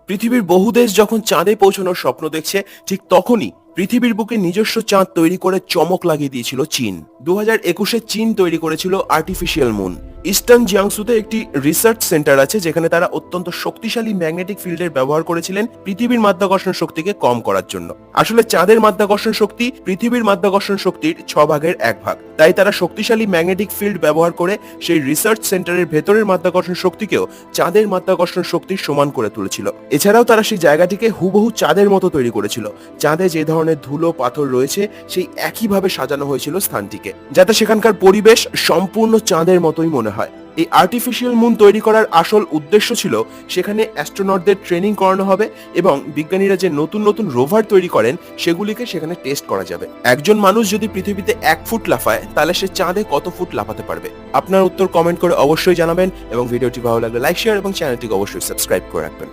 পৃথিবীর বহু দেশ যখন চাঁদে পৌঁছানোর স্বপ্ন দেখছে, ঠিক তখনই পৃথিবীর বুকে নিজস্ব চাঁদ তৈরি করে চমক লাগিয়ে দিয়েছিল চীন। 2021-এ চীন তৈরি করেছিল আর্টিফিশিয়াল মুন। ইস্টার্ন জিয়াংসুতে একটি রিসার্চ সেন্টার আছে, যেখানে তারা অত্যন্ত শক্তিশালী ম্যাগনেটিক ফিল্ডের ব্যবহার করেছিলেন পৃথিবীর মাধ্যাকর্ষণ শক্তিকে কম করার জন্য। আসলে চাঁদের মাধ্যাকর্ষণ শক্তি পৃথিবীর মাধ্যাকর্ষণ শক্তির 6 ভাগের 1 ভাগ, তাই তারা শক্তিশালী ম্যাগনেটিক ফিল্ড ব্যবহার করে সেই রিসার্চ সেন্টারের ভেতরের মাধ্যাকর্ষণ শক্তিকেও চাঁদের মাধ্যাকর্ষণ শক্তির সমান করে তুলেছিল। এছাড়াও তারা সেই জায়গাটিকে হুবহু চাঁদের মতো তৈরি করেছিল। চাঁদে যে ধরনের ধুলো পাথর রয়েছে সেই একইভাবে সাজানো হয়েছিল স্থানটিকে, যাতে সেখানকার পরিবেশ সম্পূর্ণ চাঁদের মতোই মনে হয়। এই আর্টিফিশিয়াল মুন তৈরি করার আসল উদ্দেশ্য ছিল সেখানে অ্যাস্ট্রোনটদের ট্রেনিং করানো হবে এবং বিজ্ঞানীরা যে নতুন নতুন রোভার তৈরি করেন সেগুলিকে সেখানে টেস্ট করা যাবে। একজন মানুষ যদি পৃথিবীতে 1 ফুট লাফায়, তাহলে সে চাঁদে কত ফুট লাফাতে পারবে? আপনার উত্তর কমেন্ট করে অবশ্যই জানাবেন এবং ভিডিওটি ভালো লাগলে লাইক, শেয়ার এবং চ্যানেলটিকে অবশ্যই সাবস্ক্রাইব করে রাখবেন।